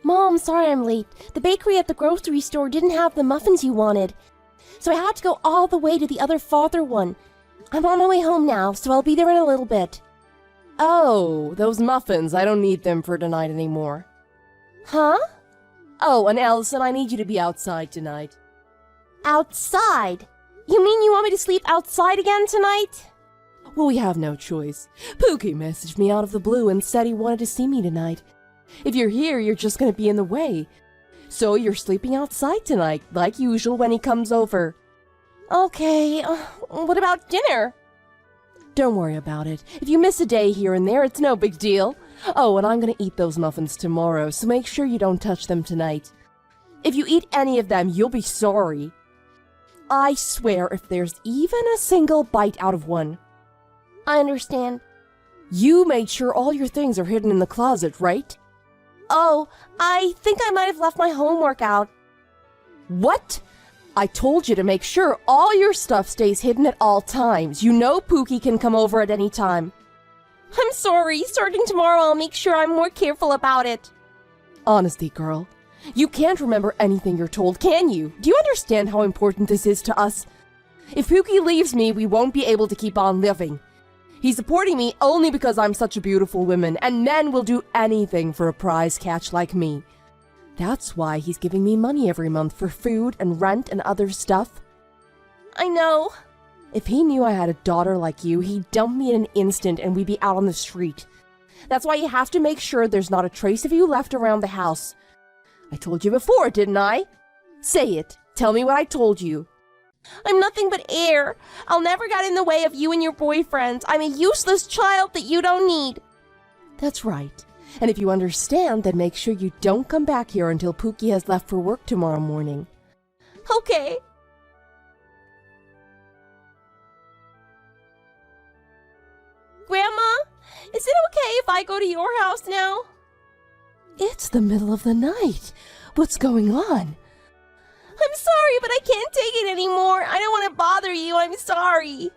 Mom, sorry I'm late. The bakery at the grocery store didn't have the muffins you wanted, so I had to go all the way to the other farther one. I'm on my way home now, so I'll be there in a little bit. Oh, those muffins. I don't need them for tonight anymore. Huh? Oh, and Allison, I need you to be outside tonight. Outside? You mean you want me to sleep outside again tonight? Well, we have no choice. Pookie messaged me out of the blue and said he wanted to see me tonight. If you're here, you're just gonna be in the way. So you're sleeping outside tonight, like usual when he comes over. Okay, what about dinner? Don't worry about it. If you miss a day here and there, it's no big deal. Oh, and I'm gonna eat those muffins tomorrow, so make sure you don't touch them tonight. If you eat any of them, you'll be sorry. I swear if there's even a single bite out of one. I understand. You made sure all your things are hidden in the closet, right? Oh, I think I might have left my homework out. What? I told you to make sure all your stuff stays hidden at all times. You know Pookie can come over at any time. I'm sorry. Starting tomorrow, I'll make sure I'm more careful about it. Honestly, girl, you can't remember anything you're told, can you? Do you understand how important this is to us? If Pookie leaves me, we won't be able to keep on living. He's supporting me only because I'm such a beautiful woman, and men will do anything for a prize catch like me. That's why he's giving me money every month for food and rent and other stuff. I know. If he knew I had a daughter like you, he'd dump me in an instant and we'd be out on the street. That's why you have to make sure there's not a trace of you left around the house. I told you before, didn't I? Say it. Tell me what I told you. I'm nothing but air. I'll never get in the way of you and your boyfriend. I'm a useless child that you don't need. That's right. And if you understand, then make sure you don't come back here until Pookie has left for work tomorrow morning. Okay. Grandma, is it okay if I go to your house now? It's the middle of the night. What's going on? I'm sorry, but I can't take it anymore. I don't want to bother you. I'm sorry.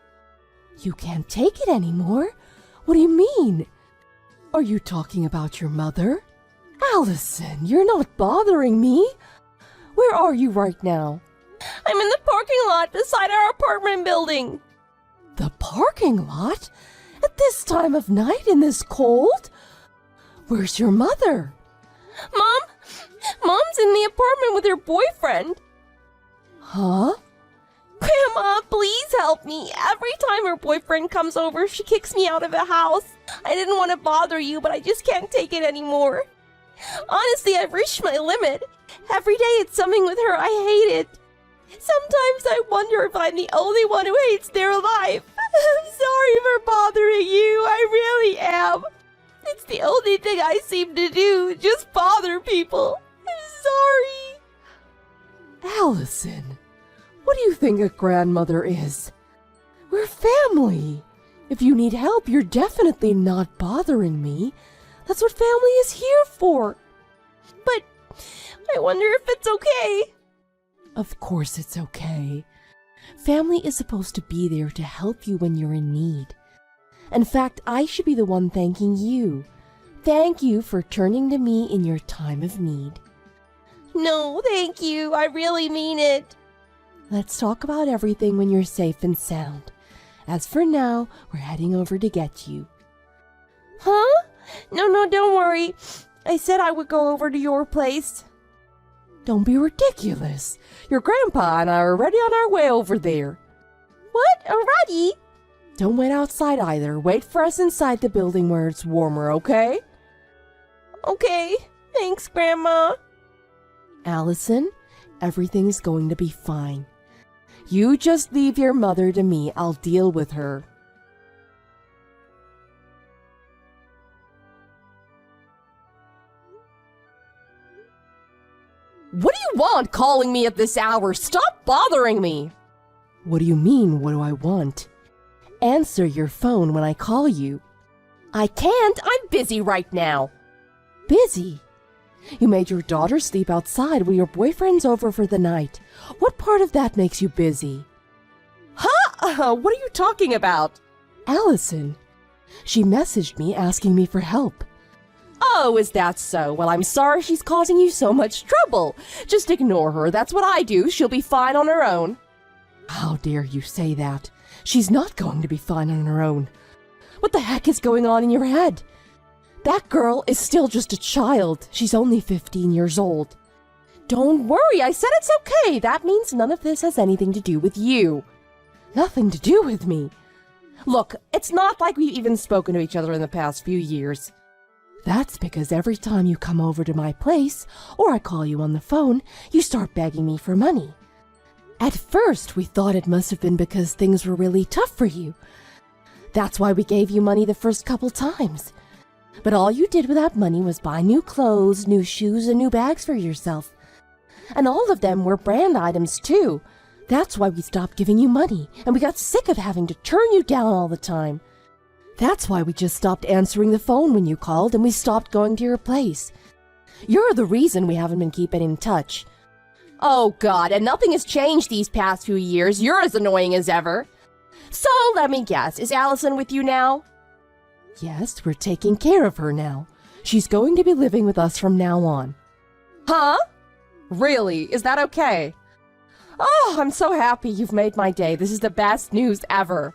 You can't take it anymore? What do you mean? Are you talking about your mother? Allison, you're not bothering me. Where are you right now? I'm in the parking lot beside our apartment building. The parking lot? At this time of night in this cold? Where's your mother? Mom's in the apartment with her boyfriend. Huh? Grandma, please help me. Every time her boyfriend comes over, she kicks me out of the house. I didn't want to bother you, but I just can't take it anymore. Honestly, I've reached my limit. Every day it's something with her I hate it. Sometimes I wonder if I'm the only one who hates their life. I'm sorry for bothering you. I really am. It's the only thing I seem to do, just bother people. I'm sorry. Allison, what do you think a grandmother is? We're family. If you need help, you're definitely not bothering me. That's what family is here for. But I wonder if it's okay. Of course it's okay. Family is supposed to be there to help you when you're in need. In fact, I should be the one thanking you. Thank you for turning to me in your time of need. No, thank you. I really mean it. Let's talk about everything when you're safe and sound. As for now, we're heading over to get you. Huh? No, don't worry. I said I would go over to your place. Don't be ridiculous. Your grandpa and I are already on our way over there. What? Already? Don't wait outside either. Wait for us inside the building where it's warmer, okay? Okay. Thanks, Grandma. Allison, everything's going to be fine. You just leave your mother to me. I'll deal with her. What do you want calling me at this hour? Stop bothering me! What do you mean, what do I want? Answer your phone when I call you. I can't. I'm busy right now. Busy? You made your daughter sleep outside while your boyfriend's over for the night. What part of that makes you busy? Huh? What are you talking about? Allison. She messaged me asking me for help. Oh, is that so? Well, I'm sorry she's causing you so much trouble. Just ignore her. That's what I do. She'll be fine on her own. How dare you say that? She's not going to be fine on her own. What the heck is going on in your head? That girl is still just a child. She's only 15 years old. Don't worry, I said it's okay. That means none of this has anything to do with you. Nothing to do with me. Look, it's not like we've even spoken to each other in the past few years. That's because every time you come over to my place, or I call you on the phone, you start begging me for money. At first, we thought it must have been because things were really tough for you. That's why we gave you money the first couple times. But all you did with that money was buy new clothes, new shoes, and new bags for yourself. And all of them were brand items, too. That's why we stopped giving you money, and we got sick of having to turn you down all the time. That's why we just stopped answering the phone when you called, and we stopped going to your place. You're the reason we haven't been keeping in touch. Oh, God, and nothing has changed these past few years. You're as annoying as ever. So, let me guess, is Allison with you now? Yes, we're taking care of her now. She's going to be living with us from now on. Huh? Really? Is that okay? Oh, I'm so happy you've made my day. This is the best news ever.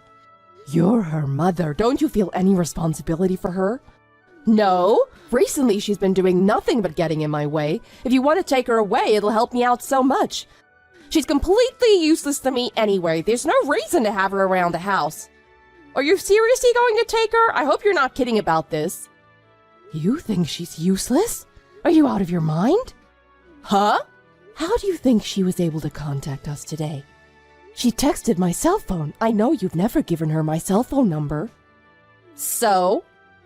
You're her mother. Don't you feel any responsibility for her? No. Recently, she's been doing nothing but getting in my way. If you want to take her away, it'll help me out so much. She's completely useless to me anyway. There's no reason to have her around the house. Are you seriously going to take her? I hope you're not kidding about this. You think she's useless? Are you out of your mind? Huh? How do you think she was able to contact us today? She texted my cell phone. I know you've never given her my cell phone number. So?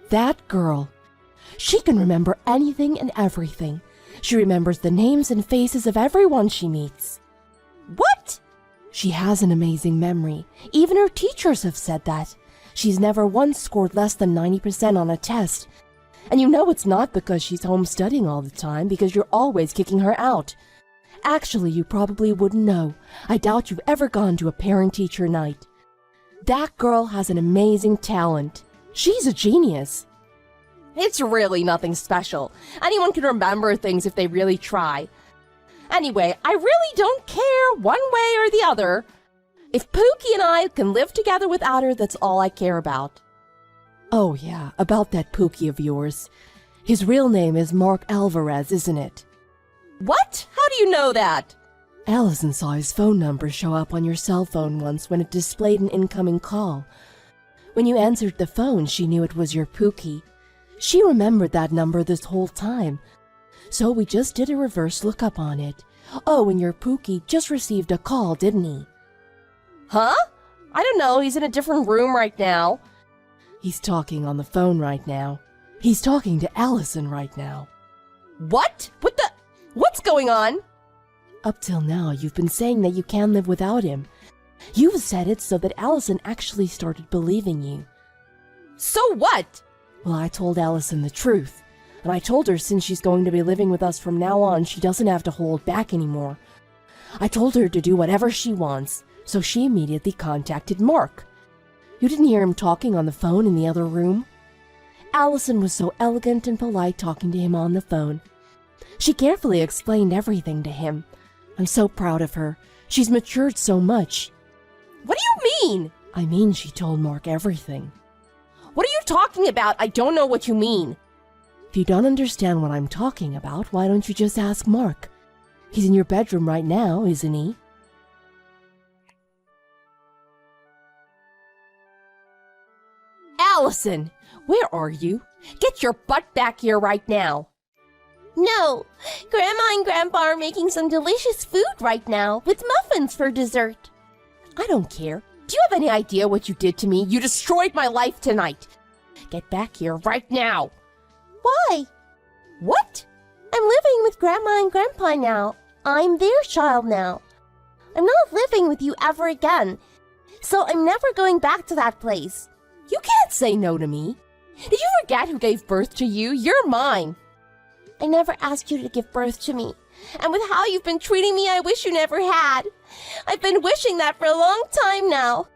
That girl. She can remember anything and everything. She remembers the names and faces of everyone she meets. What? She has an amazing memory. Even her teachers have said that. She's never once scored less than 90% on a test. And you know it's not because she's home studying all the time, because you're always kicking her out. Actually, you probably wouldn't know. I doubt you've ever gone to a parent-teacher night. That girl has an amazing talent. She's a genius. It's really nothing special. Anyone can remember things if they really try. Anyway, I really don't care one way or the other. If Pookie and I can live together without her, that's all I care about. Oh yeah, about that Pookie of yours. His real name is Mark Alvarez, isn't it? What? How do you know that? Allison saw his phone number show up on your cell phone once when it displayed an incoming call. When you answered the phone, she knew it was your Pookie. She remembered that number this whole time. So we just did a reverse lookup on it. Oh, and your Pookie just received a call, didn't he? Huh? I don't know. He's in a different room right now. He's talking on the phone right now. He's talking to Allison right now. What? What's going on? Up till now, you've been saying that you can live without him. You've said it so that Allison actually started believing you. So what? Well, I told Allison the truth. And I told her since she's going to be living with us from now on, she doesn't have to hold back anymore. I told her to do whatever she wants, so she immediately contacted Mark. You didn't hear him talking on the phone in the other room? Allison was so elegant and polite talking to him on the phone. She carefully explained everything to him. I'm so proud of her. She's matured so much. What do you mean? I mean she told Mark everything. What are you talking about? I don't know what you mean. If you don't understand what I'm talking about, why don't you just ask Mark? He's in your bedroom right now, isn't he? Allison, where are you? Get your butt back here right now. No, Grandma and Grandpa are making some delicious food right now with muffins for dessert. I don't care. Do you have any idea what you did to me? You destroyed my life tonight. Get back here right now. Why? What? I'm living with Grandma and Grandpa now. I'm their child now. I'm not living with you ever again, so I'm never going back to that place. You can't say no to me. Did you forget who gave birth to you? You're mine. I never asked you to give birth to me. And with how you've been treating me, I wish you never had. I've been wishing that for a long time now.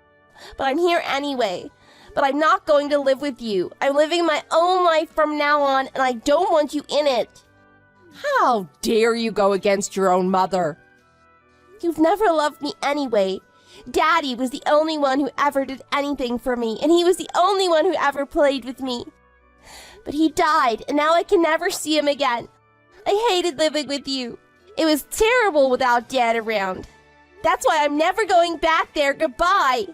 But I'm here anyway. but I'm not going to live with you. I'm living my own life from now on, and I don't want you in it. How dare you go against your own mother? You've never loved me anyway. Daddy was the only one who ever did anything for me, and he was the only one who ever played with me. But he died, and now I can never see him again. I hated living with you. It was terrible without Dad around. That's why I'm never going back there. Goodbye.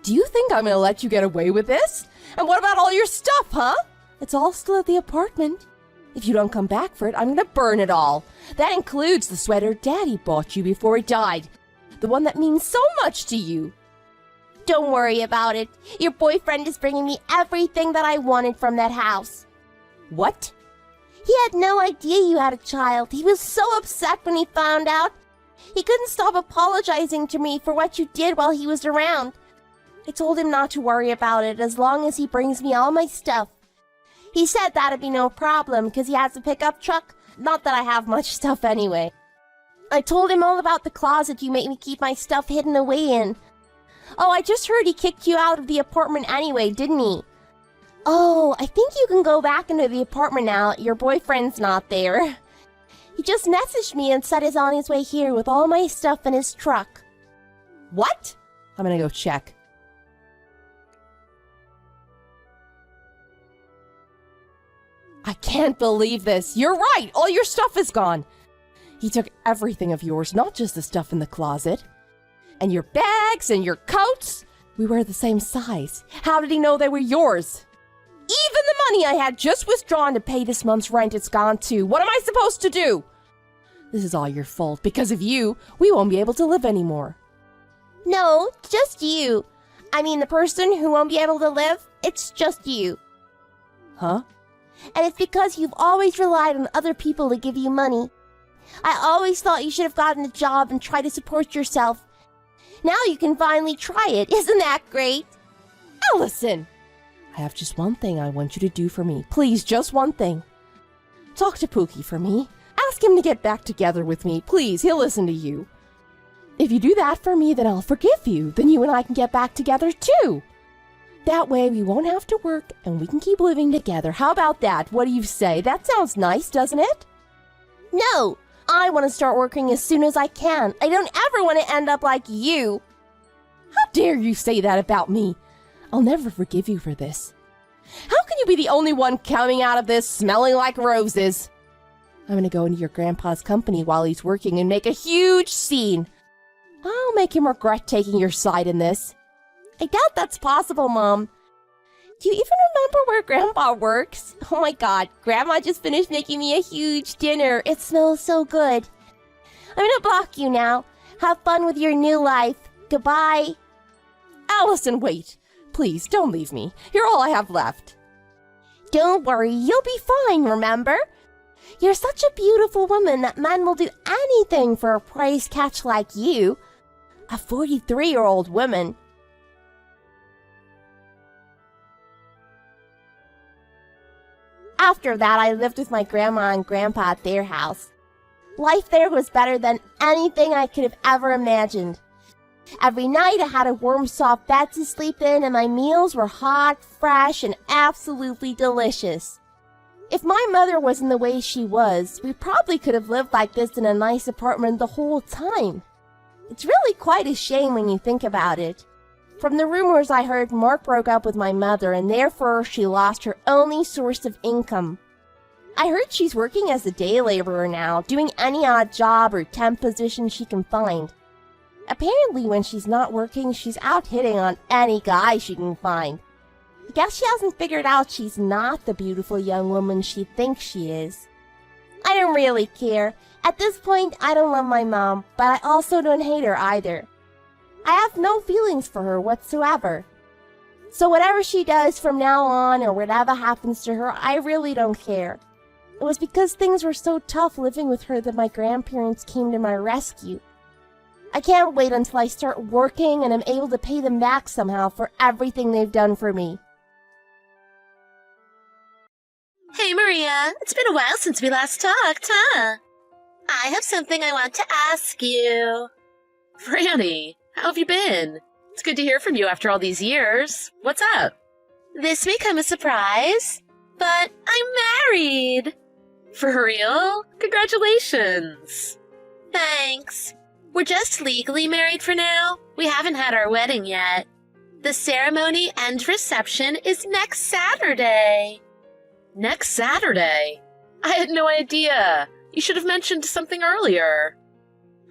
Do you think I'm gonna let you get away with this? And what about all your stuff, huh? It's all still at the apartment. If you don't come back for it, I'm gonna burn it all. That includes the sweater Daddy bought you before he died. The one that means so much to you. Don't worry about it. Your boyfriend is bringing me everything that I wanted from that house. What? He had no idea you had a child. He was so upset when he found out. He couldn't stop apologizing to me for what you did while he was around. I told him not to worry about it as long as he brings me all my stuff. He said that'd be no problem because he has a pickup truck. Not that I have much stuff anyway. I told him all about the closet you made me keep my stuff hidden away in. Oh, I just heard he kicked you out of the apartment anyway, didn't he? Oh, I think you can go back into the apartment now. Your boyfriend's not there. He just messaged me and said he's on his way here with all my stuff in his truck. What? I'm gonna go check. I can't believe this. You're right. All your stuff is gone. He took everything of yours, not just the stuff in the closet. And your bags and your coats. We were the same size. How did he know they were yours? Even the money I had just withdrawn to pay this month's rent, it's gone too. What am I supposed to do? This is all your fault. Because of you, we won't be able to live anymore. No, just you. I mean, the person who won't be able to live, it's just you. Huh? And it's because you've always relied on other people to give you money. I always thought you should have gotten a job and tried to support yourself. Now you can finally try it. Isn't that great? Allison! I have just one thing I want you to do for me. Please, just one thing. Talk to Pookie for me. Ask him to get back together with me. Please, he'll listen to you. If you do that for me, then I'll forgive you. Then you and I can get back together too. That way we won't have to work and we can keep living together. How about that? What do you say? That sounds nice, doesn't it? No, I want to start working as soon as I can. I don't ever want to end up like you. How dare you say that about me? I'll never forgive you for this. How can you be the only one coming out of this smelling like roses? I'm gonna go into your grandpa's company while he's working and make a huge scene. I'll make him regret taking your side in this. I doubt that's possible, Mom. Do you even remember where Grandpa works? Oh my god, Grandma just finished making me a huge dinner. It smells so good. I'm gonna block you now. Have fun with your new life. Goodbye. Allison, wait. Please, don't leave me. You're all I have left. Don't worry, you'll be fine, remember? You're such a beautiful woman that men will do anything for a prize catch like you. A 43-year-old woman. After that, I lived with my grandma and grandpa at their house. Life there was better than anything I could have ever imagined. Every night I had a warm, soft bed to sleep in, and my meals were hot, fresh, and absolutely delicious. If my mother wasn't the way she was, we probably could have lived like this in a nice apartment the whole time. It's really quite a shame when you think about it. From the rumors I heard, Mark broke up with my mother, and therefore she lost her only source of income. I heard she's working as a day laborer now, doing any odd job or temp position she can find. Apparently when she's not working, she's out hitting on any guy she can find. I guess she hasn't figured out she's not the beautiful young woman she thinks she is. I don't really care. At this point, I don't love my mom, but I also don't hate her either. I have no feelings for her whatsoever. So whatever she does from now on or whatever happens to her, I really don't care. It was because things were so tough living with her that my grandparents came to my rescue. I can't wait until I start working and I'm able to pay them back somehow for everything they've done for me. Hey, Maria. It's been a while since we last talked, huh? I have something I want to ask you. Franny, how have you been? It's good to hear from you after all these years. What's up? This may come as a surprise, but I'm married. For real? Congratulations. Thanks. We're just legally married for now. We haven't had our wedding yet. The ceremony and reception is next Saturday. Next Saturday? I had no idea. You should have mentioned something earlier.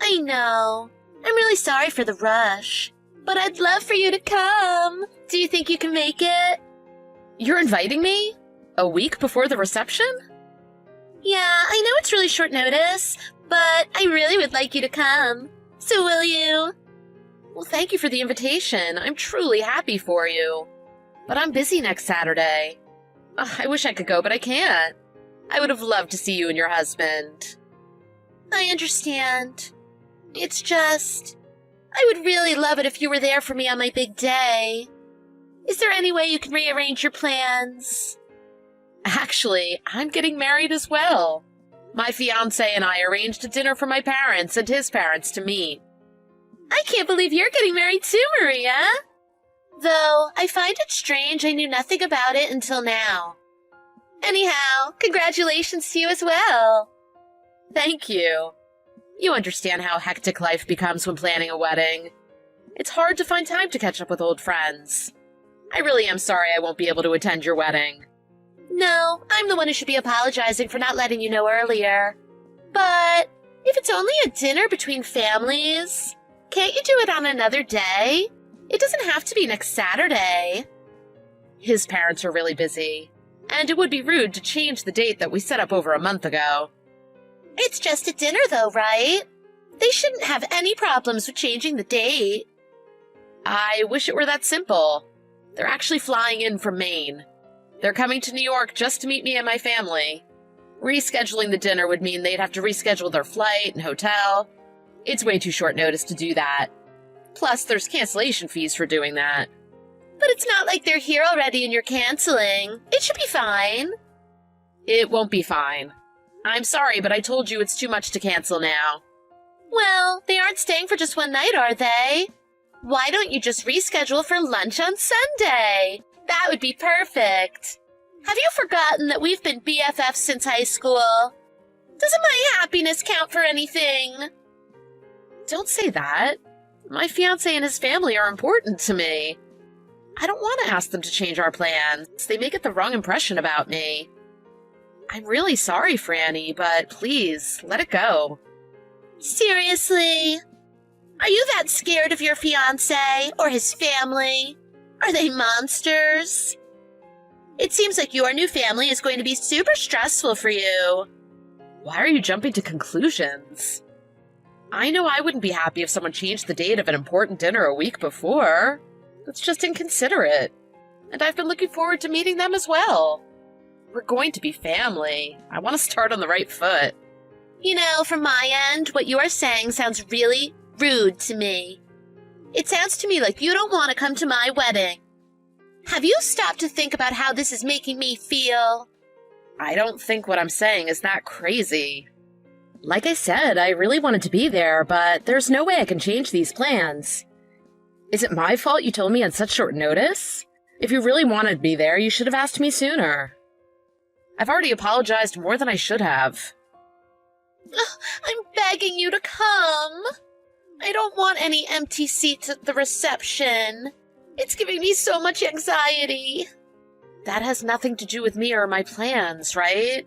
I know. I'm really sorry for the rush, but I'd love for you to come. Do you think you can make it? You're inviting me? A week before the reception? Yeah, I know it's really short notice, but I really would like you to come. So will you? Well, thank you for the invitation. I'm truly happy for you. But I'm busy next Saturday. I wish I could go, but I can't. I would have loved to see you and your husband. I understand. It's just, I would really love it if you were there for me on my big day. Is there any way you can rearrange your plans? Actually, I'm getting married as well. My fiancé and I arranged a dinner for my parents and his parents to meet. I can't believe you're getting married too, Maria. Though, I find it strange I knew nothing about it until now. Anyhow, congratulations to you as well. Thank you. You understand how hectic life becomes when planning a wedding. It's hard to find time to catch up with old friends. I really am sorry I won't be able to attend your wedding. No, I'm the one who should be apologizing for not letting you know earlier. But if it's only a dinner between families, can't you do it on another day? It doesn't have to be next Saturday. His parents are really busy, and it would be rude to change the date that we set up over a month ago. It's just a dinner though, right? They shouldn't have any problems with changing the date. I wish it were that simple. They're actually flying in from Maine. They're coming to New York just to meet me and my family. Rescheduling the dinner would mean they'd have to reschedule their flight and hotel. It's way too short notice to do that. Plus, there's cancellation fees for doing that. But it's not like they're here already and you're canceling. It should be fine. It won't be fine. I'm sorry, but I told you it's too much to cancel now. Well, they aren't staying for just one night, are they? Why don't you just reschedule for lunch on Sunday? That would be perfect. Have you forgotten that we've been BFFs since high school? Doesn't my happiness count for anything? Don't say that. My fiancé and his family are important to me. I don't want to ask them to change our plans. They may get the wrong impression about me. I'm really sorry, Franny, but please, let it go. Seriously? Are you that scared of your fiancé or his family? Are they monsters? It seems like your new family is going to be super stressful for you. Why are you jumping to conclusions? I know I wouldn't be happy if someone changed the date of an important dinner a week before. That's just inconsiderate. And I've been looking forward to meeting them as well. We're going to be family. I want to start on the right foot. You know, from my end, what you are saying sounds really rude to me. It sounds to me like you don't want to come to my wedding. Have you stopped to think about how this is making me feel? I don't think what I'm saying is that crazy. Like I said, I really wanted to be there, but there's no way I can change these plans. Is it my fault you told me on such short notice? If you really wanted to be there, you should have asked me sooner. I've already apologized more than I should have. I'm begging you to come. I don't want any empty seats at the reception. It's giving me so much anxiety. That has nothing to do with me or my plans, right?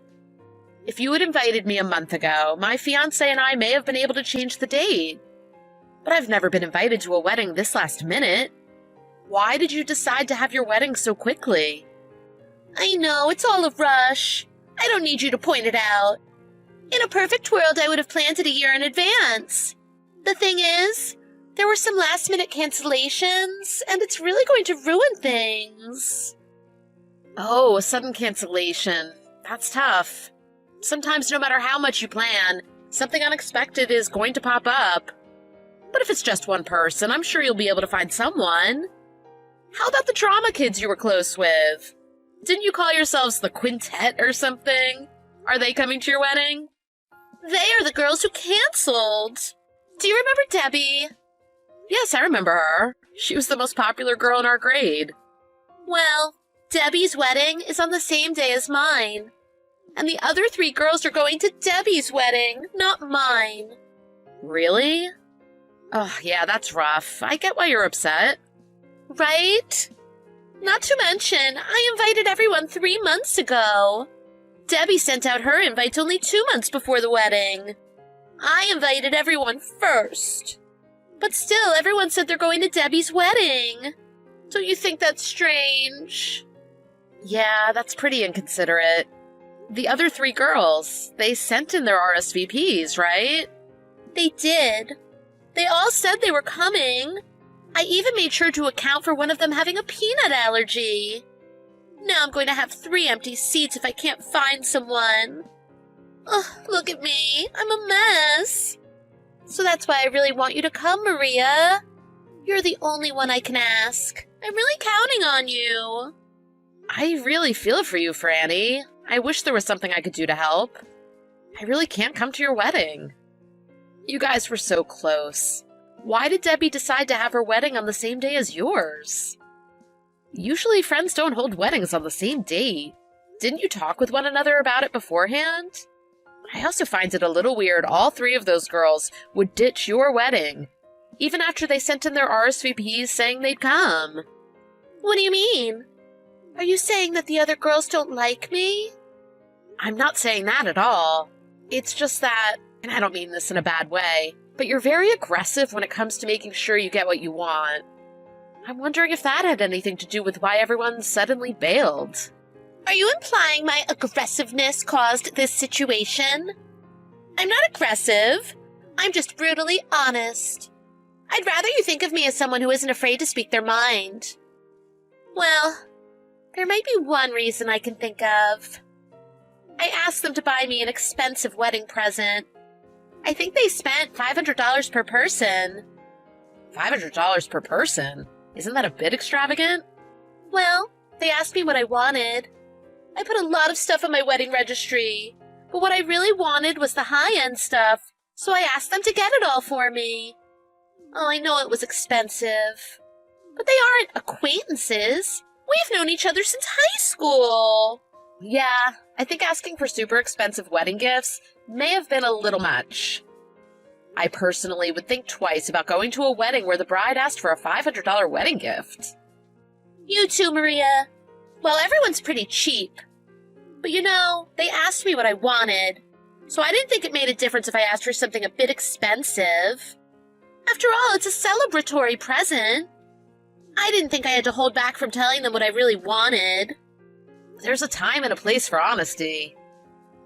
If you had invited me a month ago, my fiancé and I may have been able to change the date. But I've never been invited to a wedding this last minute. Why did you decide to have your wedding so quickly? I know, it's all a rush. I don't need you to point it out. In a perfect world, I would have planned it a year in advance. The thing is, there were some last-minute cancellations, and it's really going to ruin things. Oh, a sudden cancellation. That's tough. Sometimes no matter how much you plan, something unexpected is going to pop up. But if it's just one person, I'm sure you'll be able to find someone. How about the drama kids you were close with? Didn't you call yourselves the Quintet or something? Are they coming to your wedding? They are the girls who canceled. Do you remember Debbie? Yes, I remember her. She was the most popular girl in our grade. Well, Debbie's wedding is on the same day as mine. And the other 3 girls are going to Debbie's wedding, not mine. Really? Oh, yeah, that's rough. I get why you're upset. Right? Not to mention, I invited everyone 3 months ago. Debbie sent out her invites only 2 months before the wedding. I invited everyone first. But still, everyone said they're going to Debbie's wedding. Don't you think that's strange? Yeah, that's pretty inconsiderate. The other 3 girls, they sent in their RSVPs, right? They did. They all said they were coming. I even made sure to account for one of them having a peanut allergy. Now I'm going to have 3 empty seats if I can't find someone. Ugh, look at me. I'm a mess. So that's why I really want you to come, Maria. You're the only one I can ask. I'm really counting on you. I really feel for you, Franny. I wish there was something I could do to help. I really can't come to your wedding. You guys were so close. Why did Debbie decide to have her wedding on the same day as yours? Usually friends don't hold weddings on the same date. Didn't you talk with one another about it beforehand? I also find it a little weird all 3 of those girls would ditch your wedding, even after they sent in their RSVPs saying they'd come. What do you mean? Are you saying that the other girls don't like me? I'm not saying that at all. It's just that, and I don't mean this in a bad way, but you're very aggressive when it comes to making sure you get what you want. I'm wondering if that had anything to do with why everyone suddenly bailed. Are you implying my aggressiveness caused this situation? I'm not aggressive. I'm just brutally honest. I'd rather you think of me as someone who isn't afraid to speak their mind. Well, there might be one reason I can think of. I asked them to buy me an expensive wedding present. I think they spent $500 per person. $500 per person? Isn't that a bit extravagant? Well, they asked me what I wanted. I put a lot of stuff on my wedding registry, but what I really wanted was the high-end stuff, so I asked them to get it all for me. Oh, I know it was expensive, but they aren't acquaintances. We've known each other since high school. Yeah, I think asking for super expensive wedding gifts may have been a little much. I personally would think twice about going to a wedding where the bride asked for a $500 wedding gift. You too, Maria. Well, everyone's pretty cheap. But you know, they asked me what I wanted, so I didn't think it made a difference if I asked for something a bit expensive. After all, it's a celebratory present. I didn't think I had to hold back from telling them what I really wanted. There's a time and a place for honesty.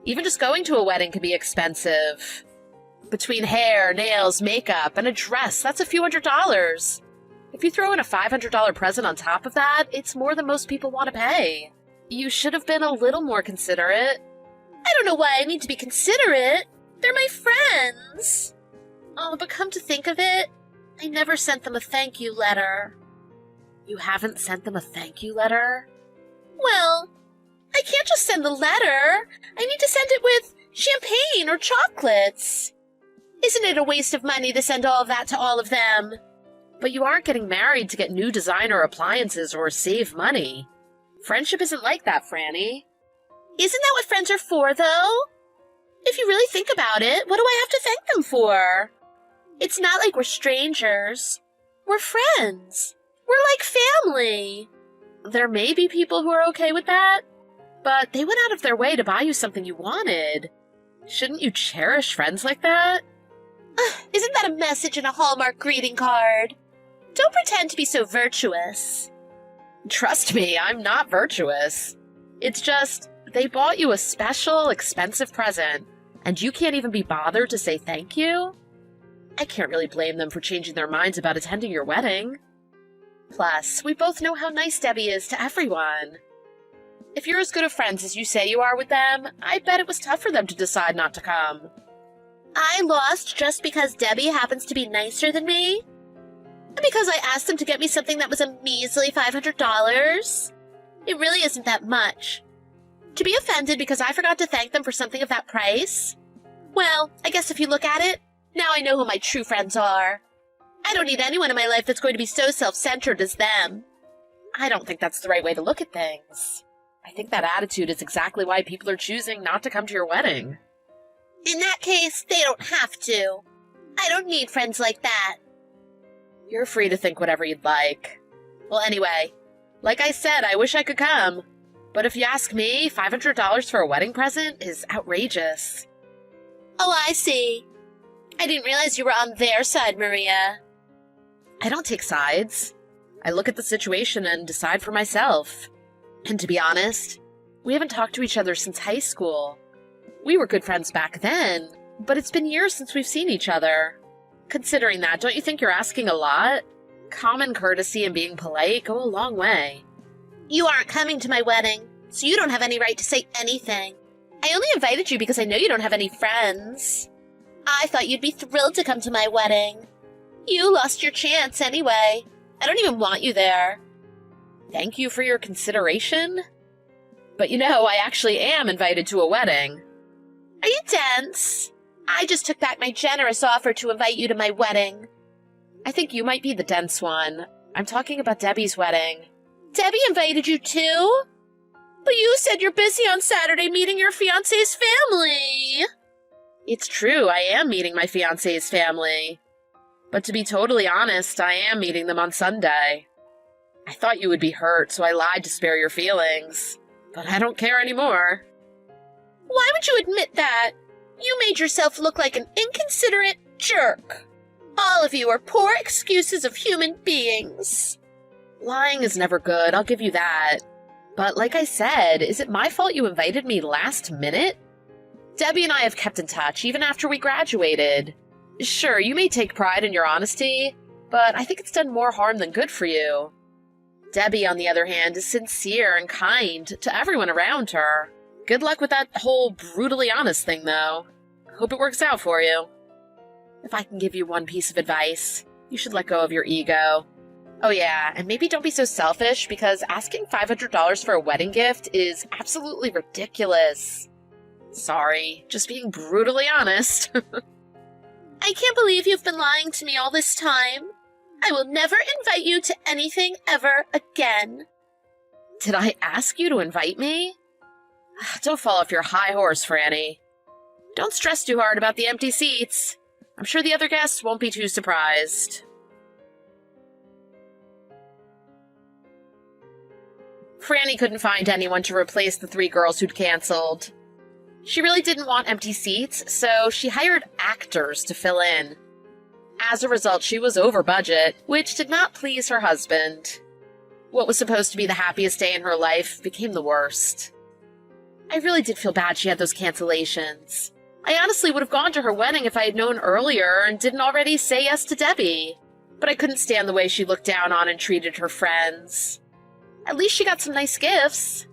Even just going to a wedding can be expensive. Between hair, nails, makeup, and a dress, that's a few $100s. If you throw in a $500 present on top of that, it's more than most people want to pay. You should have been a little more considerate. I don't know why I need to be considerate. They're my friends. Oh, but come to think of it, I never sent them a thank you letter. You haven't sent them a thank you letter? Well, I can't just send the letter. I need to send it with champagne or chocolates. Isn't it a waste of money to send all of that to all of them? But you aren't getting married to get new designer appliances or save money. Friendship isn't like that, Franny. Isn't that what friends are for, though? If you really think about it, what do I have to thank them for? It's not like we're strangers. We're friends. We're like family. There may be people who are okay with that, but they went out of their way to buy you something you wanted. Shouldn't you cherish friends like that? Isn't that a message in a Hallmark greeting card? Don't pretend to be so virtuous. Trust me, I'm not virtuous. It's just, they bought you a special, expensive present, and you can't even be bothered to say thank you? I can't really blame them for changing their minds about attending your wedding. Plus, we both know how nice Debbie is to everyone. If you're as good of friends as you say you are with them, I bet it was tough for them to decide not to come. I lost just because Debbie happens to be nicer than me? And because I asked them to get me something that was a measly $500? It really isn't that much. To be offended because I forgot to thank them for something of that price? Well, I guess if you look at it, now I know who my true friends are. I don't need anyone in my life that's going to be so self-centered as them. I don't think that's the right way to look at things. I think that attitude is exactly why people are choosing not to come to your wedding. In that case, they don't have to. I don't need friends like that. You're free to think whatever you'd like. Well, anyway, like I said, I wish I could come. But if you ask me, $500 for a wedding present is outrageous. Oh, I see. I didn't realize you were on their side, Maria. I don't take sides. I look at the situation and decide for myself. And to be honest, we haven't talked to each other since high school. We were good friends back then, but it's been years since we've seen each other. Considering that, don't you think you're asking a lot? Common courtesy and being polite go a long way. You aren't coming to my wedding, so you don't have any right to say anything. I only invited you because I know you don't have any friends. I thought you'd be thrilled to come to my wedding. You lost your chance anyway. I don't even want you there. Thank you for your consideration. But you know, I actually am invited to a wedding. Are you dense? I just took back my generous offer to invite you to my wedding. I think you might be the dense one. I'm talking about Debbie's wedding. Debbie invited you too? But you said you're busy on Saturday meeting your fiancé's family. It's true, I am meeting my fiancé's family. But to be totally honest, I am meeting them on Sunday. I thought you would be hurt, so I lied to spare your feelings. But I don't care anymore. Why would you admit that? You made yourself look like an inconsiderate jerk. All of you are poor excuses of human beings. Lying is never good, I'll give you that. But like I said, is it my fault you invited me last minute? Debbie and I have kept in touch even after we graduated. Sure, you may take pride in your honesty, but I think it's done more harm than good for you. Debbie, on the other hand, is sincere and kind to everyone around her. Good luck with that whole brutally honest thing, though. Hope it works out for you. If I can give you one piece of advice, you should let go of your ego. Oh yeah, and maybe don't be so selfish, because asking $500 for a wedding gift is absolutely ridiculous. Sorry, just being brutally honest. I can't believe you've been lying to me all this time. I will never invite you to anything ever again. Did I ask you to invite me? Don't fall off your high horse, Franny. Don't stress too hard about the empty seats. I'm sure the other guests won't be too surprised. Franny couldn't find anyone to replace the 3 girls who'd canceled. She really didn't want empty seats, so she hired actors to fill in. As a result, she was over budget, which did not please her husband. What was supposed to be the happiest day in her life became the worst. I really did feel bad she had those cancellations. I honestly would have gone to her wedding if I had known earlier and didn't already say yes to Debbie. But I couldn't stand the way she looked down on and treated her friends. At least she got some nice gifts.